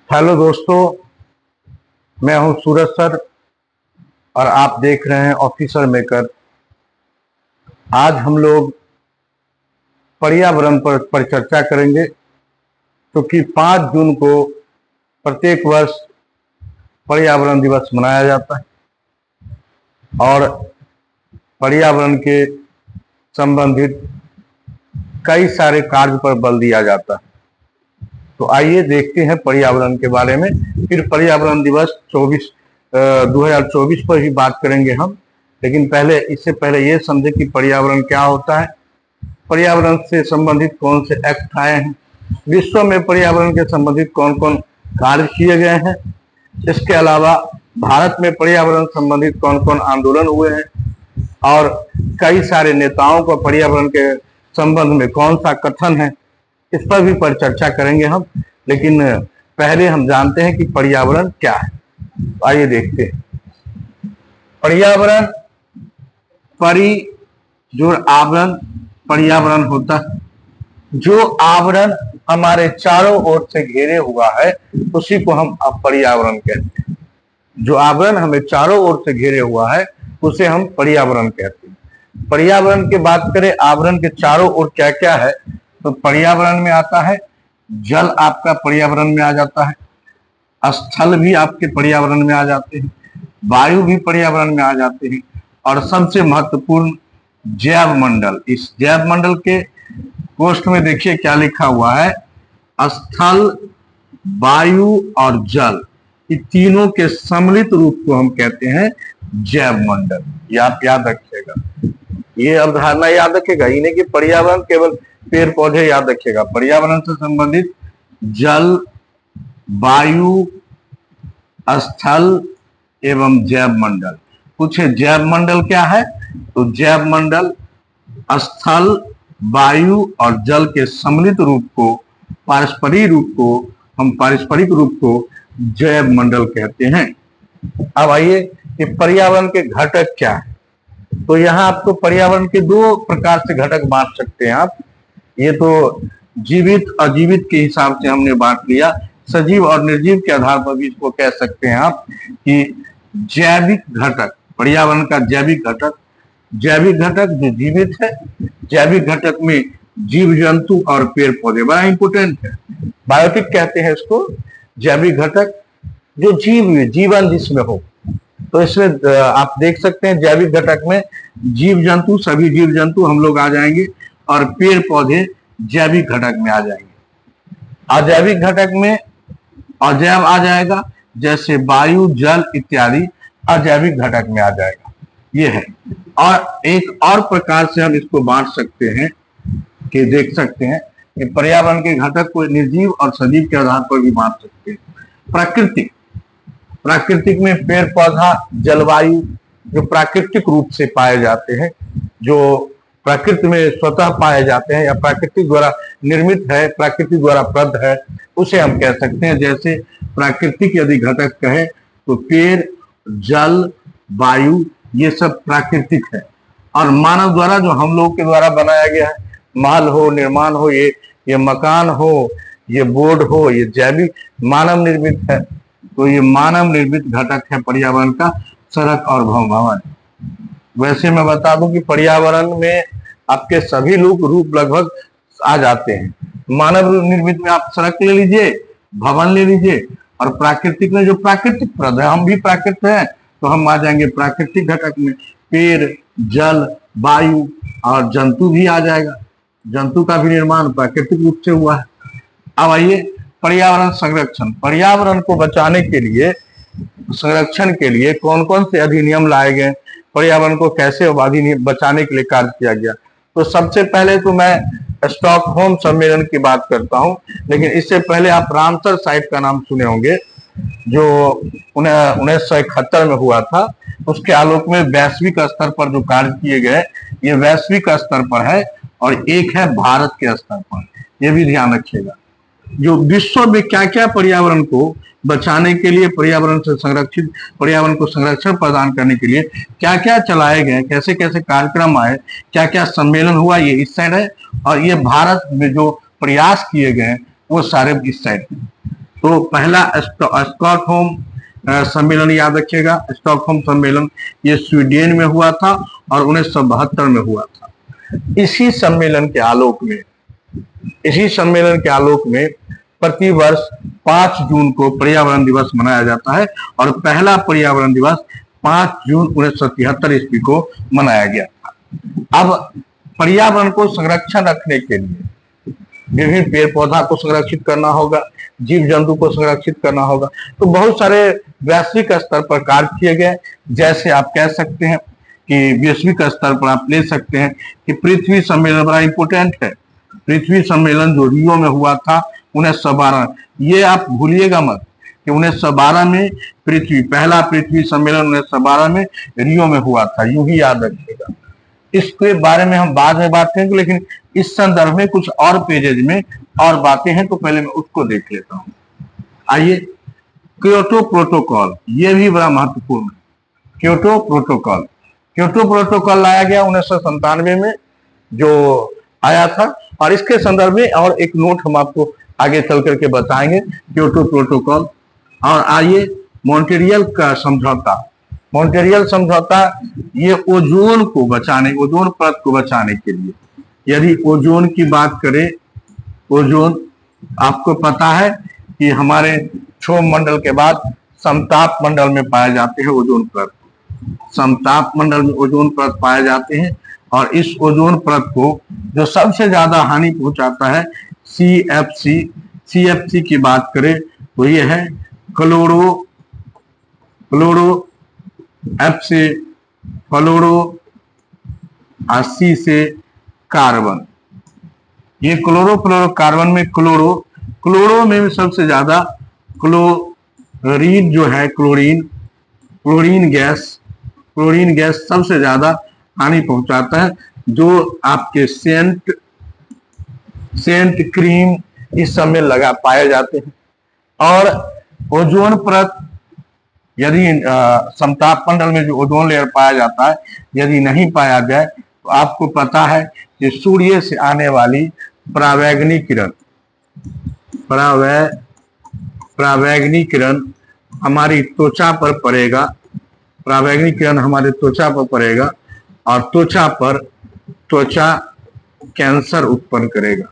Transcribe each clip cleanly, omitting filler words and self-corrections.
Hello दोस्तों, मैं हूं सूरज सर और आप देख रहे हैं ऑफिसर मेकर। आज हम लोग पर्यावरण पर चर्चा करेंगे, क्योंकि 5 जून को प्रत्येक वर्ष पर्यावरण दिवस मनाया जाता है और पर्यावरण के संबंधित कई सारे कार्य पर बल दिया जाता है। तो आइए देखते हैं पर्यावरण के बारे में। फिर पर्यावरण दिवस 2024 पर ही बात करेंगे हम, लेकिन इससे पहले ये समझे कि पर्यावरण क्या होता है, पर्यावरण से संबंधित कौन से एक्ट आए हैं, विश्व में पर्यावरण के संबंधित कौन कौन कार्य किए गए हैं, इसके अलावा भारत में पर्यावरण संबंधित कौन कौन आंदोलन हुए हैं और कई सारे नेताओं को पर्यावरण के संबंध में कौन सा कथन है, इस पर भी पर चर्चा करेंगे हम। लेकिन पहले हम जानते हैं कि पर्यावरण क्या है। आइए देखते हैं। पर्यावरण जो आवरण पर्यावरण होता है, जो आवरण हमारे चारों ओर से घेरे हुआ है उसी को हम पर्यावरण कहते हैं। जो आवरण हमें चारों ओर से घेरे हुआ है उसे हम पर्यावरण कहते हैं। पर्यावरण की बात करें, आवरण के चारों ओर क्या क्या है, तो पर्यावरण में आता है जल, आपका पर्यावरण में आ जाता है, स्थल भी आपके पर्यावरण में आ जाते हैं, वायु भी पर्यावरण में आ जाते हैं, और सबसे महत्वपूर्ण जैव मंडल। इस जैव मंडल के पोस्ट में देखिए क्या लिखा हुआ है, स्थल, वायु और जल, ये तीनों के सम्मिलित रूप को हम कहते हैं जैव मंडल। ये आप याद रखिएगा, ये अवधारणा याद रखिएगा। इन्हें कि पर्यावरण केवल पेड़ पौधे याद रखिएगा, पर्यावरण से संबंधित जल, वायु, स्थल एवं जैव मंडल। पूछे जैव मंडल क्या है, तो जैव मंडल स्थल, वायु और जल के सम्मिलित रूप को, पारस्परिक रूप को जैव मंडल कहते हैं। अब आइए कि पर्यावरण के घटक क्या है। तो यहाँ आपको पर्यावरण के 2 प्रकार से घटक बांट सकते हैं आप। ये तो जीवित अजीवित के हिसाब से हमने बांट लिया, सजीव और निर्जीव के आधार पर भी इसको कह सकते हैं आप कि जैविक घटक, पर्यावरण का जैविक घटक जो जीवित है। जैविक घटक में जीव जंतु और पेड़ पौधे बड़ा इंपोर्टेंट है, बायोटिक कहते हैं इसको। जैविक घटक जो जीवन जिसमें हो, तो इसमें आप देख सकते हैं जैविक घटक में जीव जंतु, सभी जीव जंतु हम लोग आ जाएंगे, और पेड़ पौधे जैविक घटक में आ जाएंगे। अजैविक घटक में अजैव आ जाएगा, जैसे वायु, जल इत्यादि अजैविक घटक में आ जाएगा। ये है। और एक और प्रकार से हम इसको बांट सकते हैं कि देख सकते हैं कि पर्यावरण के घटक को निर्जीव और सजीव के आधार पर भी बांट सकते हैं। प्राकृतिक में पेड़ पौधा, जलवायु जो प्राकृतिक रूप से पाए जाते हैं, जो प्रकृति में स्वतः पाए जाते हैं या प्राकृतिक द्वारा निर्मित है, प्रकृति द्वारा प्रदत्त है, उसे हम कह सकते हैं। जैसे प्राकृतिक यदि घटक कहें तो पेड़, जल, वायु ये सब प्राकृतिक है। और मानव द्वारा, जो हम लोग के द्वारा बनाया गया है, महल हो, निर्माण हो, ये मकान हो, ये बोर्ड हो, ये जैविक मानव निर्मित है। तो ये मानव निर्मित घटक है पर्यावरण का, सड़क और भवन। वैसे मैं बता दूं कि पर्यावरण में आपके सभी रूप लगभग आ जाते हैं। मानव निर्मित में आप सड़क ले लीजिए, भवन ले लीजिए, और प्राकृतिक में जो प्राकृतिक प्रद है, हम भी प्राकृत हैं तो हम आ जाएंगे प्राकृतिक घटक में। पेड़, जल, वायु और जंतु भी आ जाएगा। जंतु का भी निर्माण प्राकृतिक रूप से हुआ है। अब आइए पर्यावरण संरक्षण। पर्यावरण को बचाने के लिए, संरक्षण के लिए कौन कौन से अधिनियम लाए गए, पर्यावरण को कैसे बचाने के लिए कार्य किया गया। तो सबसे पहले तो मैं स्टॉकहोम सम्मेलन की बात करता हूं, लेकिन इससे पहले आप रामसर साइट का नाम सुने होंगे, जो 1971 में हुआ था। उसके आलोक में वैश्विक स्तर पर जो कार्य किए गए, ये वैश्विक स्तर पर है और एक है भारत के स्तर पर। ये भी ध्यान रखिएगा, जो विश्व में क्या क्या पर्यावरण को बचाने के लिए, पर्यावरण को संरक्षण प्रदान करने के लिए क्या क्या चलाए गए, कैसे कैसे कार्यक्रम आए, क्या क्या सम्मेलन हुआ, ये इस साइड है। और ये भारत में जो प्रयास किए गए वो सारे इस साइड हैं। तो पहला स्टॉकहोम सम्मेलन याद रखिएगा। स्टॉकहोम सम्मेलन ये स्वीडन में हुआ था और 1972 में हुआ था। इसी सम्मेलन के आलोक में प्रतिवर्ष 5 जून को पर्यावरण दिवस मनाया जाता है और पहला पर्यावरण दिवस 5 जून 1973 ईस्वी को मनाया गया था। अब पर्यावरण को संरक्षण रखने के लिए विभिन्न पेड़ पौधा को संरक्षित करना होगा, जीव जंतु को संरक्षित करना होगा, तो बहुत सारे वैश्विक स्तर पर कार्य किए गए। जैसे आप कह सकते हैं कि वैश्विक स्तर पर आप ले सकते हैं कि पृथ्वी सम्मेलन बड़ा इंपोर्टेंट है। पृथ्वी सम्मेलन जो रियो में हुआ था 1912, ये आप भूलिएगा मत कि 1912 में पहला पृथ्वी सम्मेलन 1912 में रियो में हुआ था, यूं ही याद रखिएगा। इसके बारे में हम बाद में बात करेंगे, लेकिन इस संदर्भ में कुछ और पेजेज में और बातें हैं, तो पहले मैं उसको देख लेता हूं। आइए, क्योटो प्रोटोकॉल, ये भी बड़ा महत्वपूर्ण है। क्योटो प्रोटोकॉल लाया गया 1997 में जो आया था, और इसके संदर्भ में और एक नोट हम आपको आगे चल करके बताएंगे, क्योटो प्रोटोकॉल। और आइए, मॉन्ट्रियल का समझौता। मॉन्ट्रियल समझौता ये ओजोन परत को बचाने के लिए, यदि ओजोन की बात करें, ओजोन आपको पता है कि हमारे क्षोभ मंडल के बाद समताप मंडल में पाए जाते हैं ओजोन परत। समताप मंडल में ओजोन परत पाए जाते हैं, और इस ओजोन परत को जो सबसे ज्यादा हानि पहुंचाता है CFC की बात करें तो ये है क्लोरो F से फ्लोरो और C से कार्बन। ये क्लोरोफ्लोरोकार्बन में क्लोरो में सबसे ज्यादा क्लोरीन जो है, क्लोरीन गैस सबसे ज्यादा हानि पहुंचाता है, जो आपके सेंट क्रीम इस सब में पाए जाते हैं। और ओजोन परत, यदि समताप मंडल में जो ओजोन लेयर पाया जाता है, यदि नहीं पाया जाए तो आपको पता है कि सूर्य से आने वाली परावैंगनी किरण हमारी त्वचा पर पड़ेगा। परावैंगनी किरण हमारे त्वचा पर पड़ेगा और त्वचा कैंसर उत्पन्न करेगा।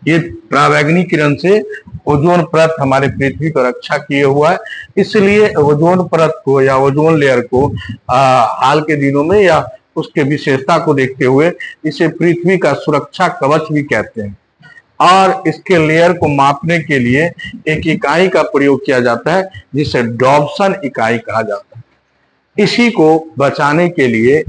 ये परावैंगनी किरण से ओजोन परत हमारे पृथ्वी को रक्षा किए हुआ है। इसलिए ओजोन परत को या ओजोन लेयर को हाल के दिनों में या उसके विशेषता को देखते हुए इसे पृथ्वी का सुरक्षा कवच भी कहते हैं। और इसके लेयर को मापने के लिए एक इकाई का प्रयोग किया जाता है जिसे डॉब्सन इकाई कहा जाता है। इसी को बचाने के लिए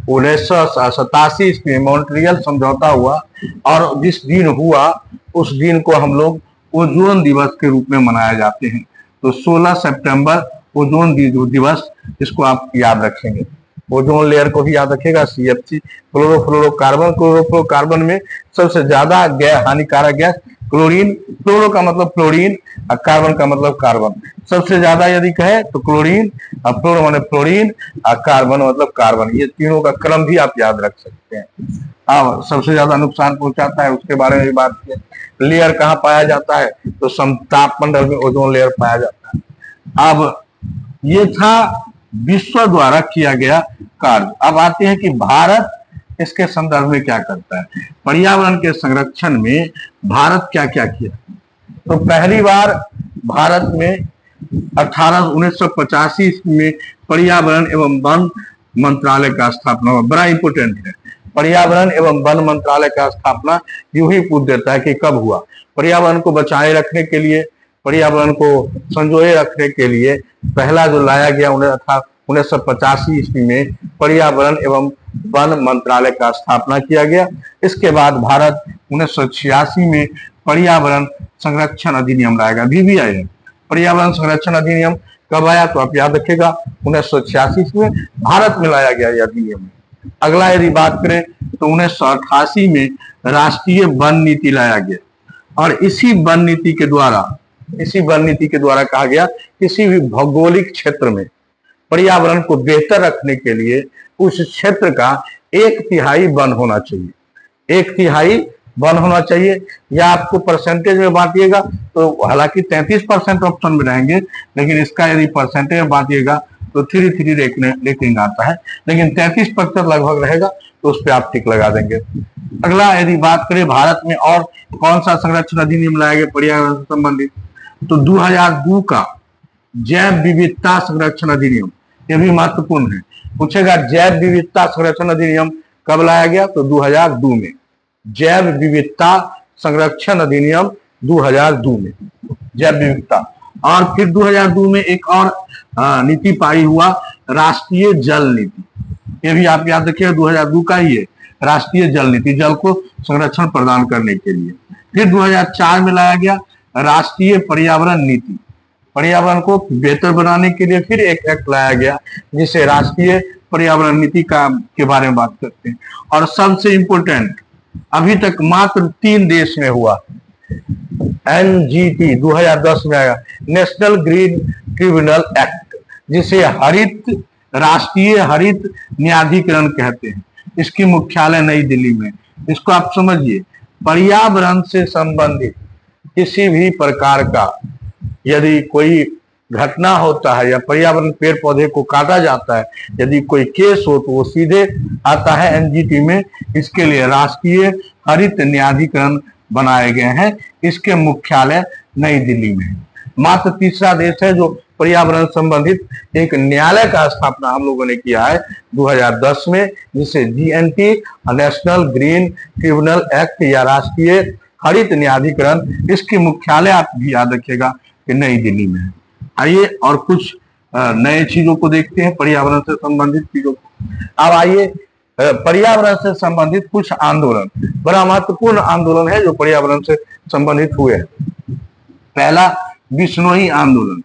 1987 ईस्वी में मॉन्ट्रियल समझौता हुआ, और जिस दिन हुआ उस दिन को हम लोग ओजोन दिवस के रूप में मनाए जाते हैं। तो 16 सितंबर ओजोन दिवस, इसको आप याद रखेंगे। ओजोन लेयर को भी याद रखेगा। CFC क्लोरोफ्लोरोकार्बन में सबसे ज्यादा हानिकारक गैस क्लोरीन, फ्लोरो का मतलब फ्लोरीन और कार्बन का मतलब कार्बन। सबसे ज्यादा यदि कहे तो क्लोरीन, और फ्लोरो माने फ्लोरीन और कार्बन मतलब कार्बन। ये तीनों का क्रम भी आप याद रख सकते हैं। हाँ, सबसे ज्यादा नुकसान पहुंचाता है, उसके बारे में भी बात की। लेयर कहाँ पाया जाता है तो समताप मंडल में ओजोन लेयर पाया जाता है। अब ये था विश्व द्वारा किया गया कार्य। अब आते हैं कि भारत इसके संदर्भ में क्या करता है। पर्यावरण के संरक्षण में भारत क्या क्या किया। तो पहली बार भारत में 1985 में पर्यावरण एवं वन मंत्रालय का स्थापना हुआ। बड़ा इंपोर्टेंट है, पर्यावरण एवं वन मंत्रालय का स्थापना यूं ही पूछ देता है कि कब हुआ। पर्यावरण को बचाए रखने के लिए, पर्यावरण को संजोए रखने के लिए पहला जो लाया गया 1985 ईस्वी में पर्यावरण एवं वन मंत्रालय का स्थापना किया गया। इसके बाद भारत 1986 में पर्यावरण संरक्षण अधिनियम लाएगा, VVIN। पर्यावरण संरक्षण अधिनियम कब आया तो आप याद रखेगा 1986 में भारत में लाया गया यह अधिनियम। अगला यदि बात करें तो 1988 में राष्ट्रीय वन नीति लाया गया, और इसी वन नीति के द्वारा कहा गया किसी भी भौगोलिक क्षेत्र में पर्यावरण को बेहतर रखने के लिए उस क्षेत्र का 1/3 वन होना चाहिए। 1/3 वन होना चाहिए, या आपको परसेंटेज में बांटिएगा तो हालांकि 33% ऑप्शन में रहेंगे, लेकिन इसका यदि परसेंटेज में बांटिएगा तो 3 रेटिंग आता है, लेकिन 33% लगभग रहेगा तो उस पर आप टिक लगा देंगे। अगला यदि बात करें भारत में और कौन सा संरक्षण अधिनियम लाया गया पर्यावरण से संबंधित, तो 2002 का जैव विविधता संरक्षण अधिनियम, यह भी महत्वपूर्ण है। पूछेगा जैव विविधता संरक्षण अधिनियम कब लाया गया, तो 2002 में। जैव विविधता संरक्षण अधिनियम 2002 में, जैव विविधता। और फिर 2002 में एक और नीति पारित हुआ, राष्ट्रीय जल नीति। ये भी आप याद रखिए 2002 का ही है, राष्ट्रीय जल नीति, जल को संरक्षण प्रदान करने के लिए। फिर 2004 में लाया गया राष्ट्रीय पर्यावरण नीति, पर्यावरण को बेहतर बनाने के लिए फिर एक एक्ट लाया गया जिसे राष्ट्रीय पर्यावरण नीति के बारे में बात करते हैं। और सबसे इंपोर्टेंट, अभी तक मात्र 3 देश में हुआ, एनजीटी 2010 में आया, नेशनल ग्रीन ट्रिब्यूनल एक्ट, जिसे राष्ट्रीय हरित न्यायाधिकरण कहते हैं। इसकी मुख्यालय नई दिल्ली में। इसको आप समझिए, पर्यावरण से संबंधित किसी भी प्रकार का यदि कोई घटना होता है या पर्यावरण पेड़ पौधे को काटा जाता है, यदि कोई केस हो तो वो सीधे आता है एनजीटी में। इसके लिए राष्ट्रीय हरित न्यायाधिकरण बनाए गए हैं, इसके मुख्यालय नई दिल्ली में है। मात्र तीसरा देश है जो पर्यावरण संबंधित एक न्यायालय का स्थापना हम लोगों ने किया है 2010 में, जिसे GNT, national green tribunal act या राष्ट्रीय हरित न्यायाधिकरण। इसकी मुख्यालय आप भी याद रखिएगा कि नई दिल्ली में है। आइए और कुछ नए चीजों को देखते हैं, पर्यावरण से संबंधित चीजों को। अब आइए पर्यावरण से संबंधित कुछ आंदोलन, बड़ा महत्वपूर्ण आंदोलन है जो पर्यावरण से संबंधित हुए हैं। पहला बिश्नोई आंदोलन।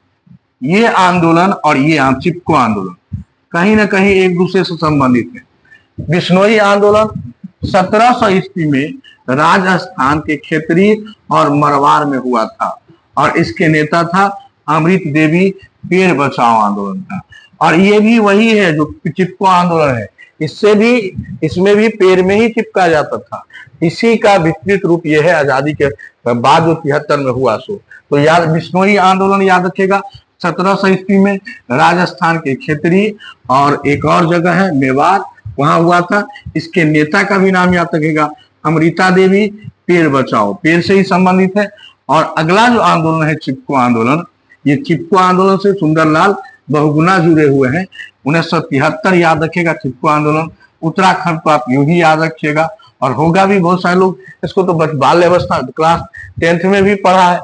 ये आंदोलन और ये चिपको आंदोलन कहीं ना कहीं एक दूसरे से संबंधित है। बिश्नोई आंदोलन 1700 ईस्वी में राजस्थान के खेतरी और मरवार में हुआ था और इसके नेता था अमृत देवी। पेड़ बचाओ आंदोलन था, और ये भी वही है जो चिपको आंदोलन है। इसमें भी पेड़ में ही चिपका जाता था। इसी का विस्तृत रूप यह है आजादी के बाद जो 73 में हुआ सो। तो याद, बिश्नोई आंदोलन याद रखेगा 1700 ईस्वी में राजस्थान के खेतरी और एक और जगह है मेवाड़, वहां हुआ था। इसके नेता का भी नाम याद रखेगा, अमृता देवी। पेड़ बचाओ, पेड़ से ही संबंधित है। और अगला जो आंदोलन है चिपको आंदोलन, ये चिपको आंदोलन से सुंदरलाल बहुगुणा जुड़े हुए हैं। 1973 याद रखेगा चिपको आंदोलन। उत्तराखंड को आप यूं ही याद रखिएगा, और होगा भी, बहुत सारे लोग इसको तो बाल अवस्था क्लास 10th में भी पढ़ा है।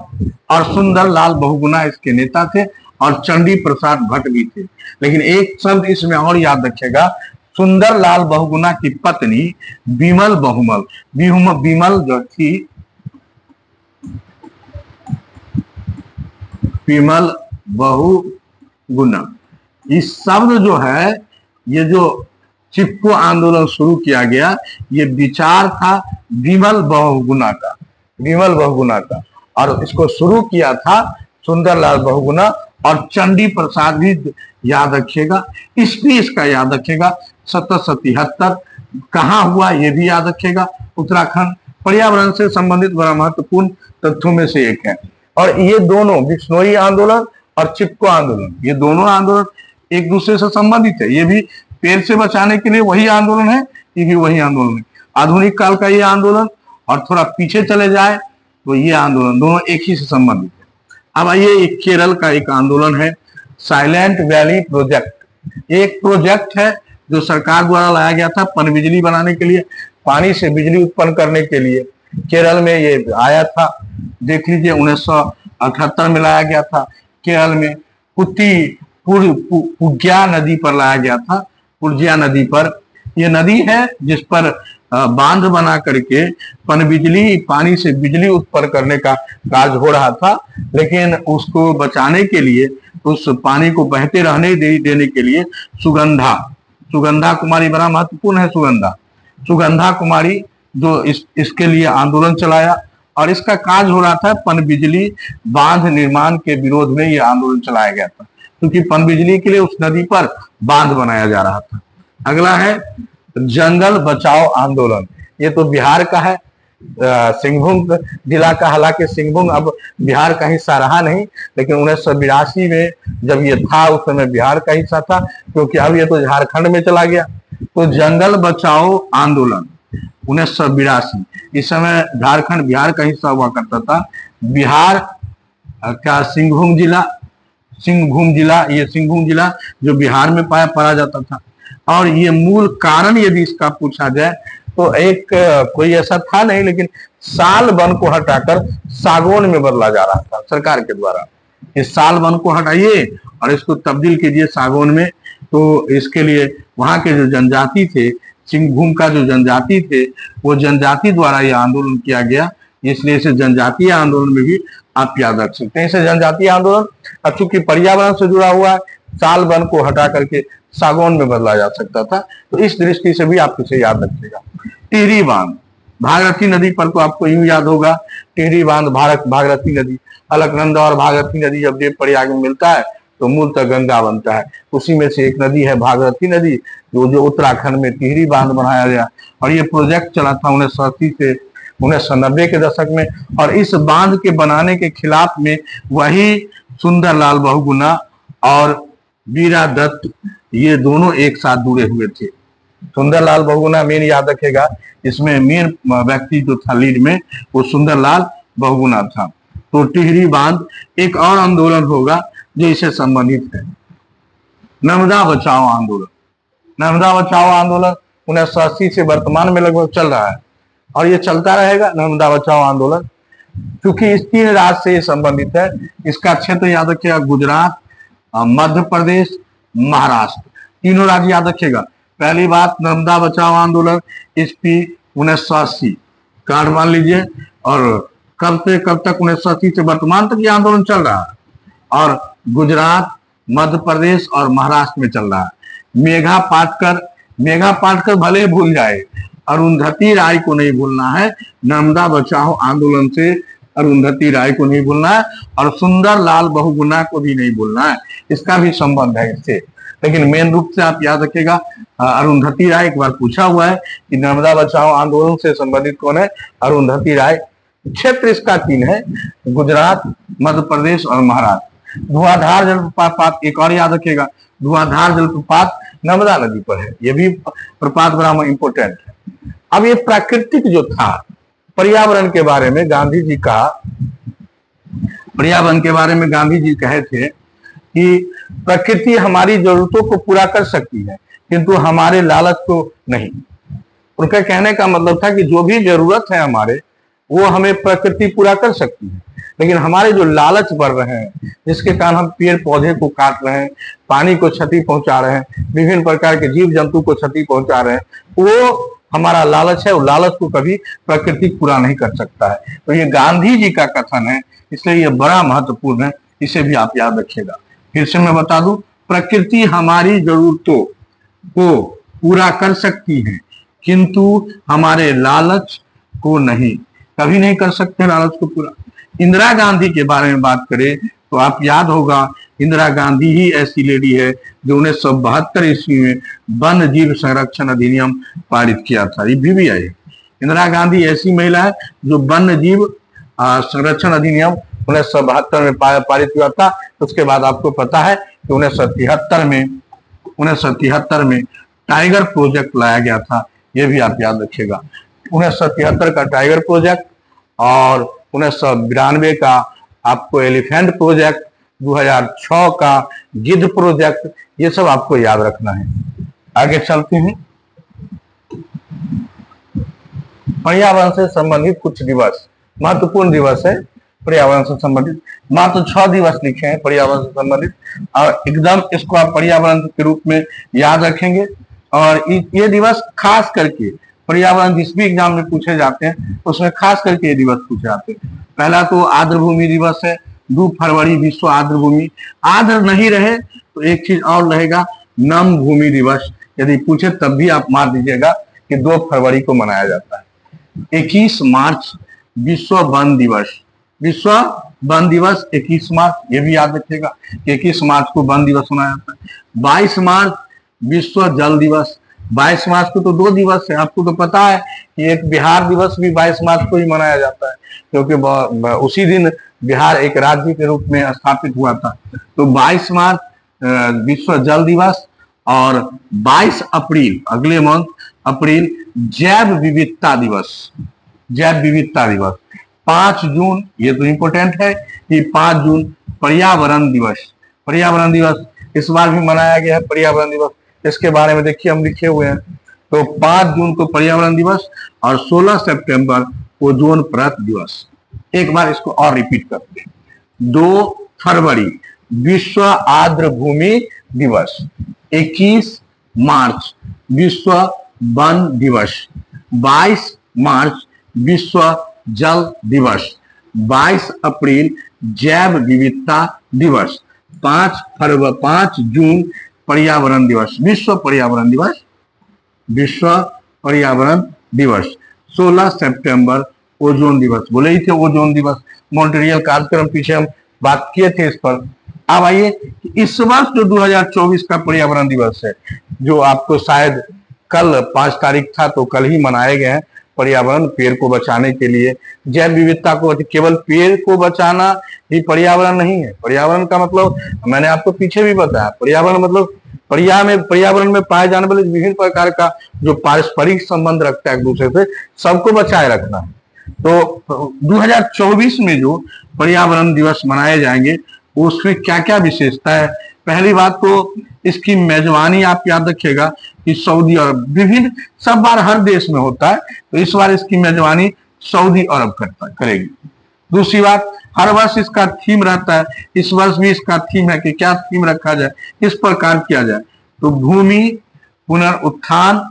और सुंदरलाल बहुगुणा इसके नेता थे और चंडी प्रसाद भट्ट भी थे। लेकिन एक शब्द इसमें और याद रखेगा, सुंदरलाल बहुगुणा की पत्नी बिमल बिमल जो थी, बिमल बहुगुणा, इस शब्द जो है, ये जो चिपको आंदोलन शुरू किया गया, ये विचार था बिमल बहुगुणा का, और इसको शुरू किया था सुंदरलाल बहुगुणा। और चंडी प्रसाद भी याद रखिएगा, इसका याद रखिएगा। 1773 कहाँ हुआ ये भी याद रखिएगा, उत्तराखंड। पर्यावरण से संबंधित बड़ा महत्वपूर्ण तथ्यों में से एक है। और ये दोनों, बिश्नोई आंदोलन और चिपको आंदोलन, ये दोनों आंदोलन एक दूसरे से संबंधित है। ये भी पेड़ से बचाने के लिए वही आंदोलन है, ये भी वही आंदोलन है। आधुनिक काल का ये आंदोलन, और थोड़ा पीछे चले जाए तो ये आंदोलन, दोनों एक ही से संबंधित है। अब आइए, केरल का एक आंदोलन है, साइलेंट वैली प्रोजेक्ट। एक प्रोजेक्ट है जो सरकार द्वारा लाया गया था पनबिजली बनाने के लिए, पानी से बिजली उत्पन्न करने के लिए। केरल में ये आया था, देख लीजिए 1978 में लाया गया था। केरल में पुग्या नदी पर लाया गया था, पुर्जिया नदी पर। यह नदी है जिस पर बांध बना करके पनबिजली, पानी से बिजली उत्पन्न करने का कार्य हो रहा था। लेकिन उसको बचाने के लिए, उस पानी को बहते रहने देने के लिए सुगंधा कुमारी, बड़ा महत्वपूर्ण है सुगंधा कुमारी, जो इसके लिए आंदोलन चलाया। और इसका कार्य हो रहा था पनबिजली बांध निर्माण के विरोध में यह आंदोलन चलाया गया था, क्योंकि पनबिजली के लिए उस नदी पर बांध बनाया जा रहा था। अगला है जंगल बचाओ आंदोलन। ये तो बिहार का है। सिंहभूम जिला का, हालांकि सिंहभूम अब बिहार का हिस्सा रहा नहीं, लेकिन 1982 में जब ये था उस समय बिहार का हिस्सा था, क्योंकि अब ये तो झारखंड में चला गया। तो जंगल बचाओ आंदोलन 1982, इस समय झारखंड बिहार का हिस्सा हुआ करता था। बिहार का सिंहभूम जिला, ये सिंहभूम जिला जो बिहार में पड़ा जाता था। और ये मूल कारण यदि इसका पूछा जाए तो एक कोई ऐसा था नहीं, लेकिन साल वन को हटाकर सागौन में बदला जा रहा था सरकार के द्वारा। इस साल वन को हटाइए और इसको तब्दील कीजिए सागौन में। तो इसके लिए वहां के जो जनजाति थे, सिंहभूम का जो जनजाति थे, वो जनजाति द्वारा यह आंदोलन किया गया, इसलिए इसे जनजातीय आंदोलन में भी आप याद रख सकते हैं। इसे जनजातीय आंदोलन, अब चूंकि पर्यावरण से जुड़ा हुआ है, साल वन को हटा करके सागौन में बदला जा सकता था, तो इस दृष्टि से भी आप इसे याद रखिएगा। टिहरी बांध, भागीरथी नदी पर तो आपको यूं याद होगा, टिहरी बांध भागीरथी नदी, अलकनंदा और भागीरथी नदी जब देव प्रयाग में मिलता है तो मूलतः गंगा बनता है। उसी में से एक नदी है भागीरथी नदी, जो उत्तराखंड में टिहरी बांध बनाया गया। और ये प्रोजेक्ट चला था 1980 से 1990 के दशक में। और इस बांध के बनाने के खिलाफ में वही सुंदरलाल बहुगुणा और वीरा दत्त, ये दोनों एक साथ जुड़े हुए थे। सुंदरलाल बहुगुणा मेन याद रखेगा, इसमें मेन व्यक्ति जो था लीड में, वो सुंदरलाल बहुगुणा था। तो टिहरी बांध एक और आंदोलन होगा जो इससे संबंधित है। नर्मदा बचाओ आंदोलन, नर्मदा बचाओ आंदोलन 1980 से वर्तमान में लगभग चल रहा है और ये चलता रहेगा। नर्मदा बचाओ आंदोलन क्योंकि इस 3 राज्य से संबंधित है। इसका क्षेत्र याद रखिएगा, गुजरात, मध्य प्रदेश, महाराष्ट्र, तीनों राज्य याद रखिएगा। पहली बात, नर्मदा बचाओ आंदोलन ईस्वी 1980 कार्ड मान लीजिए, और कब से कब तक, 1980 से वर्तमान तक ये आंदोलन चल रहा है और गुजरात, मध्य प्रदेश और महाराष्ट्र में चल रहा है। मेघा पाटकर भले भूल जाए, अरुंधति राय को नहीं भूलना है। नर्मदा बचाओ आंदोलन से अरुंधति राय को नहीं भूलना है और सुंदरलाल बहुगुणा को भी नहीं भूलना है, इसका भी संबंध है इससे। लेकिन मेन रूप से आप याद रखिएगा, अरुंधति राय, एक बार पूछा हुआ है कि नर्मदा बचाओ आंदोलन से संबंधित कौन है, अरुंधति राय। क्षेत्र इसका 3 है, गुजरात, मध्य प्रदेश और महाराष्ट्र। धुआंधार जलप्रपात एक और याद रखिएगा, धुआंधार जलप्रपात नर्मदा नदी पर है, ये भी प्रपात बड़ा इंपोर्टेंट है। अब ये प्राकृतिक जो था, पर्यावरण के बारे में गांधी जी कहा, पर्यावरण के बारे में गांधी जी कहे थे कि प्रकृति हमारी जरूरतों को पूरा कर सकती है किंतु हमारे लालच को नहीं। उनका कहने का मतलब था कि जो भी जरूरत है हमारे, वो हमें प्रकृति पूरा कर सकती है, लेकिन हमारे जो लालच बढ़ रहे हैं, जिसके कारण हम पेड़ पौधे को काट रहे हैं, पानी को क्षति पहुंचा रहे हैं, विभिन्न प्रकार के जीव जंतु को क्षति पहुंचा रहे हैं, वो हमारा लालच है। वो लालच को कभी प्रकृति पूरा नहीं कर सकता है। तो ये गांधी जी का कथन है, इसलिए ये बड़ा महत्वपूर्ण है, इसे भी आप याद रखिएगा। फिर से मैं बता दूं, प्रकृति हमारी जरूरतों को पूरा कर सकती है किंतु हमारे लालच को नहीं, कभी नहीं कर सकते लालच को पूरा। इंदिरा गांधी के बारे में बात करें तो आप याद होगा, इंदिरा गांधी ही ऐसी लेडी है जो 1972 ईस्वी में वन्य जीव संरक्षण अधिनियम पारित किया था। ये भी आई है, इंदिरा गांधी ऐसी महिला है जो वन्य जीव संरक्षण अधिनियम 1972 में पारित हुआ था। उसके बाद आपको पता है कि 1973 में टाइगर प्रोजेक्ट लाया गया था, ये भी आप याद रखिएगा। 1973 का टाइगर प्रोजेक्ट और 1992 का आपको एलिफेंट प्रोजेक्ट, 2006 का गिद्ध प्रोजेक्ट, ये सब आपको याद रखना है। आगे चलते हैं, पर्यावरण से संबंधित कुछ दिवस, महत्वपूर्ण दिवस है पर्यावरण से संबंधित। मात्र 6 दिवस लिखे हैं पर्यावरण से संबंधित और एकदम इसको आप पर्यावरण के रूप में याद रखेंगे। और ये दिवस खास करके पर्यावरण जिस भी एग्जाम में पूछे जाते हैं उसमें खास करके ये दिवस पूछे जाते हैं। पहला तो आर्द्र भूमि दिवस है, 2 फरवरी विश्व आर्द्र भूमि। आर्द्र नहीं रहे तो एक चीज और रहेगा, नम भूमि दिवस। यदि पूछे तब भी आप मान दीजिएगा कि 2 फरवरी को मनाया जाता है। 21 मार्च विश्व वन दिवस, विश्व वन दिवस 21 मार्च, ये भी याद रखिएगा कि 21 मार्च को वन दिवस मनाया जाता है। 22 मार्च विश्व जल दिवस, 22 मार्च को तो 2 दिवस है। आपको तो पता है कि एक बिहार दिवस भी 22 मार्च को ही मनाया जाता है, क्योंकि उसी दिन बिहार एक राज्य के रूप में स्थापित हुआ था। तो 22 मार्च विश्व जल दिवस, और 22 अप्रैल अगले मंथ अप्रैल जैव विविधता दिवस, जैव विविधता दिवस। 5 जून, ये तो इंपॉर्टेंट है कि 5 जून पर्यावरण दिवस, पर्यावरण दिवस इस बार भी मनाया गया है पर्यावरण दिवस। इसके बारे में देखिए हम लिखे हुए हैं। तो 5 जून को पर्यावरण दिवस और 16 सितंबर ओजोन परत दिवस। एक बार इसको और रिपीट करते हैं। 2 फरवरी विश्व आर्द्र भूमि दिवस, 21 मार्च विश्व वन दिवस, 22 मार्च विश्व जल दिवस, 22 अप्रैल जैव विविधता दिवस, 5 जून पर्यावरण दिवस, विश्व पर्यावरण दिवस, विश्व पर्यावरण दिवस, 16 सितंबर ओजोन दिवस। बोले ही थे ओजोन दिवस, मॉन्ट्रियल कार्यक्रम पीछे हम बात किए थे इस पर। अब आइए इस वर्ष जो 2024 का पर्यावरण दिवस है, जो आपको शायद कल 5 तारीख था, तो कल ही मनाए गए हैं। पर्यावरण, पेड़ को बचाने के लिए, जैव विविधता को, केवल पेड़ को बचाना ही पर्यावरण नहीं है। पर्यावरण का मतलब मैंने आपको पीछे भी बताया, पर्यावरण मतलब पर्यावरण में पाए जाने वाले विभिन्न प्रकार का जो पारस्परिक संबंध रखता है एक दूसरे से, सबको बचाए रखना है। तो 2024 में जो पर्यावरण दिवस मनाए जाएंगे उसमें क्या क्या विशेषता है। पहली बात तो इसकी मेजबानी आप याद रखिएगा कि सऊदी अरब, विभिन्न सब बार हर देश में होता है, तो इस बार इसकी मेजबानी सऊदी अरब करेगी। दूसरी बात, हर वर्ष इसका थीम रहता है, इस वर्ष भी इसका थीम है कि क्या थीम रखा जाए, किस प्रकार किया जाए। तो भूमि पुनरुत्थान,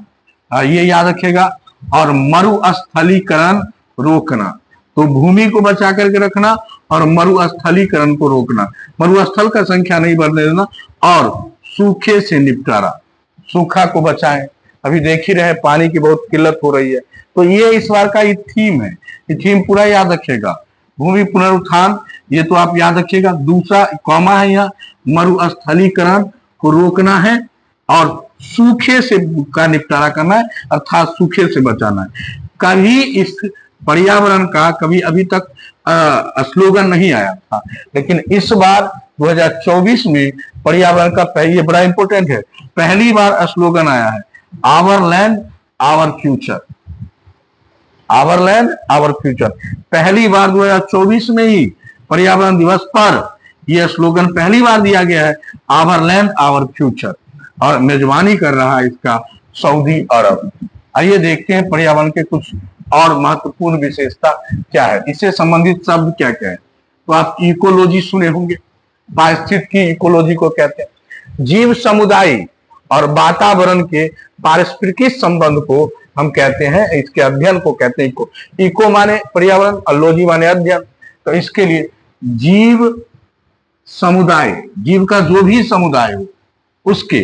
ये याद रखेगा, और मरुस्थलीकरण रोकना। तो भूमि को बचा करके रखना और मरुस्थलीकरण को रोकना, मरुस्थल का संख्या नहीं बढ़ने देना, और सूखे से निपटारा, सूखा को बचाएं। अभी देख ही रहे पानी की बहुत किल्लत हो रही है, तो ये इस बार का ये थीम है, ये थीम पूरा याद रखेगा। भूमि पुनरुत्थान, ये तो आप याद रखिएगा। दूसरा कॉमा है यहाँ, मरुस्थलीकरण को रोकना है और सूखे से का निपटारा करना है, अर्थात सूखे से बचाना है। कभी इस पर्यावरण का कभी अभी तक स्लोगन नहीं आया था, लेकिन इस बार 2024 में पर्यावरण का, ये बड़ा इंपॉर्टेंट है, पहली बार स्लोगन आया है, our land our future, our land our future. पहली बार 2024 में ही पर्यावरण दिवस पर यह स्लोगन पहली बार दिया गया है, आवर लैंड आवर फ्यूचर, और मेजबानी कर रहा है इसका सऊदी अरब। आइए देखते हैं पर्यावरण के कुछ और महत्वपूर्ण विशेषता क्या है, इससे संबंधित शब्द क्या क्या है। तो आप इकोलॉजी सुने होंगे, पारिस्थितिकी इकोलॉजी को कहते हैं। जीव समुदाय और वातावरण के पारस्परिक संबंध को हम कहते हैं, इसके अध्ययन को कहते हैं इको। इको माने पर्यावरण और लॉजी माने अध्ययन। तो इसके लिए जीव समुदाय, जीव का जो भी समुदाय हो उसके,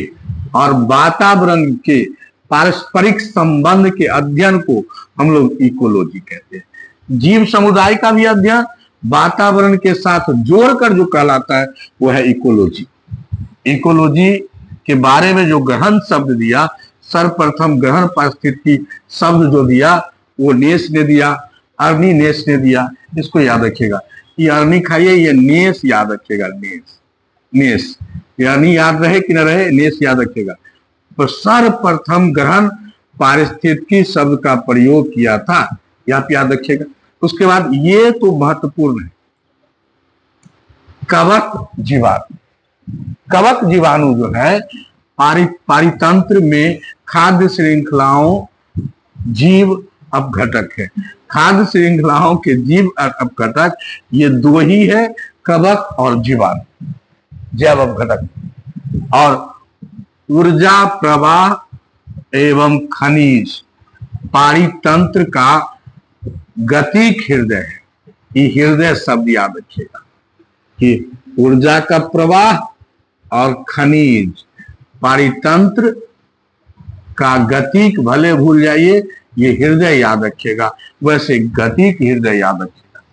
और वातावरण के पारस्परिक संबंध के अध्ययन को हम लोग इकोलॉजी कहते हैं। जीव समुदाय का भी अध्ययन वातावरण के साथ जोड़कर जो कहलाता है वो है इकोलॉजी। इकोलॉजी के बारे में जो गहन शब्द दिया, सर्वप्रथम गहन पारिस्थितिकी शब्द जो दिया वो नेस ने दिया, अर्नी नेस ने दिया। इसको याद रखिएगा, ये अर्नी खाइए, ये नेस याद रखिएगा, नेस, नेस यानी याद रहे कि न रहे, नेस याद रखिएगा। तो सर्वप्रथम गहन पारिस्थितिकी शब्द का प्रयोग किया था, यह आप याद रखिएगा। उसके बाद ये तो महत्वपूर्ण है, कवक जीवाणु। कवक जीवाणु जो है पारितंत्र में खाद्य श्रृंखलाओं जीव अपघटक है। खाद्य श्रृंखलाओं के जीव अपघटक ये दो ही है, कवक और जीवाणु, जैव अपघटक। और ऊर्जा प्रवाह एवं खनिज पारितंत्र का गतिक हृदय है। ये हृदय शब्द याद रखिएगा कि ऊर्जा का प्रवाह और खनिज पारितंत्र का गतिक, भले भूल जाइए, ये हृदय याद रखिएगा, वैसे गतिक हृदय याद रखिएगा।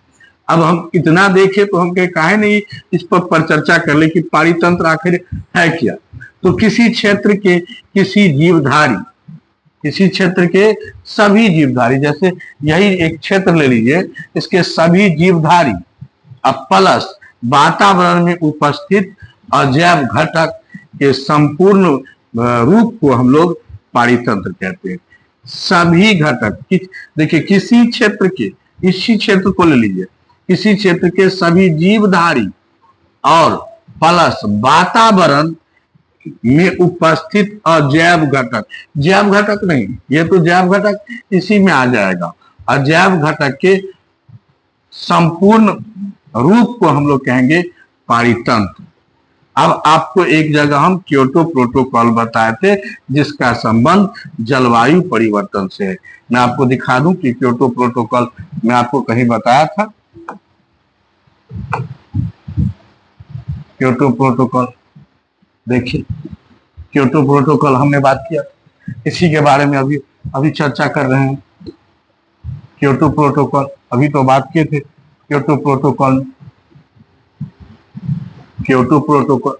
अब हम इतना देखें तो हम काहे नहीं इस पर चर्चा कर ले कि पारितंत्र आखिर है क्या। तो किसी क्षेत्र के किसी जीवधारी इसी क्षेत्र के सभी जीवधारी, जैसे यही एक क्षेत्र ले लीजिए, इसके सभी जीवधारी अब प्लस वातावरण में उपस्थित अजैव घटक के संपूर्ण रूप को हम लोग पारितंत्र कहते हैं। सभी घटक देखिए, किसी क्षेत्र के, इसी क्षेत्र को ले लीजिए, किसी क्षेत्र के सभी जीवधारी और प्लस वातावरण में उपस्थित अजैव घटक, जैव घटक नहीं, ये तो जैव घटक इसी में आ जाएगा, अजैव घटक के संपूर्ण रूप को हम लोग कहेंगे पारितंत्र। अब आपको एक जगह हम क्योटो प्रोटोकॉल बताए थे जिसका संबंध जलवायु परिवर्तन से है। मैं आपको दिखा दूं कि क्योटो प्रोटोकॉल मैं आपको कहीं बताया था। क्योटो प्रोटोकॉल देखिए, क्योटो प्रोटोकॉल हमने बात किया, इसी के बारे में अभी चर्चा कर रहे हैं। क्योटो प्रोटोकॉल अभी तो बात किए थे। Kyoto protocol, Kyoto protocol,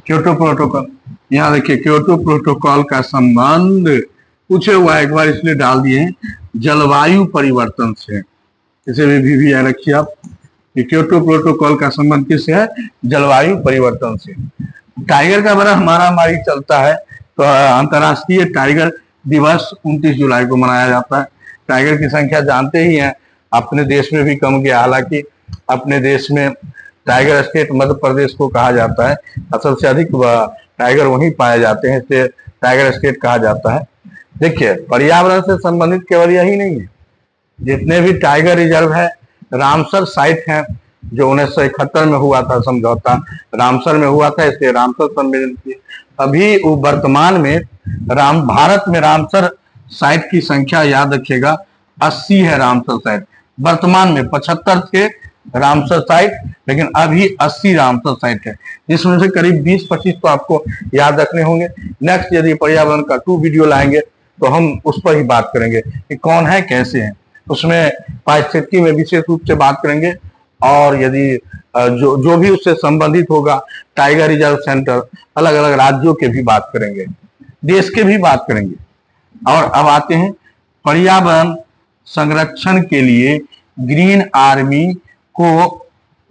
Kyoto protocol, यहाँ देखिए क्योटो प्रोटोकॉल का संबंध पूछे हुआ है, एक बार इसलिए डाल दिए हैं, जलवायु परिवर्तन से। इसे भी याद रखिए आप कि क्योटो प्रोटोकॉल का संबंध किससे है? जलवायु परिवर्तन से। टाइगर का बड़ा मारामारी चलता है, तो अंतर्राष्ट्रीय टाइगर दिवस 29 जुलाई को मनाया जाता है। टाइगर की संख्या जानते ही हैं, अपने देश में भी कम गया, हालांकि अपने देश में टाइगर स्टेट मध्य प्रदेश को कहा जाता है, असल से अधिक टाइगर वहीं पाए जाते हैं, इसलिए टाइगर स्टेट कहा जाता है। देखिए, पर्यावरण से संबंधित केवल यही नहीं है, जितने भी टाइगर रिजर्व है, रामसर साइट है, जो 1971 में हुआ था समझौता, रामसर में हुआ था, इसलिए रामसर सम्मेलन की। अभी वर्तमान में भारत में रामसर साइट की संख्या याद रखिएगा 80 है। रामसर साइट वर्तमान में 75 थे रामसर साइट, लेकिन अभी 80 रामसर साइट है, जिसमें से करीब 20-25 तो आपको याद रखने होंगे। नेक्स्ट यदि पर्यावरण का 2 वीडियो लाएंगे तो हम उस पर ही बात करेंगे कि कौन है, कैसे हैं, उसमें पारिस्थितिकी में विशेष रूप से बात करेंगे, और यदि जो भी उससे संबंधित होगा, टाइगर रिजर्व सेंटर, अलग अलग राज्यों के भी बात करेंगे, देश के भी बात करेंगे। और अब आते हैं पर्यावरण संरक्षण के लिए ग्रीन आर्मी को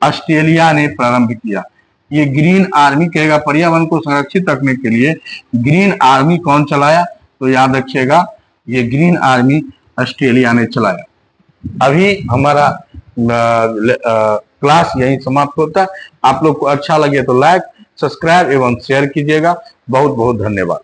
ऑस्ट्रेलिया ने प्रारंभ किया। ये ग्रीन आर्मी कहेगा, पर्यावरण को संरक्षित रखने के लिए ग्रीन आर्मी कौन चलाया? तो याद रखिएगा, ये ग्रीन आर्मी ऑस्ट्रेलिया ने चलाया। अभी हमारा क्लास यहीं समाप्त होता है। आप लोग को अच्छा लगे तो लाइक, सब्सक्राइब एवं शेयर कीजिएगा। बहुत बहुत धन्यवाद।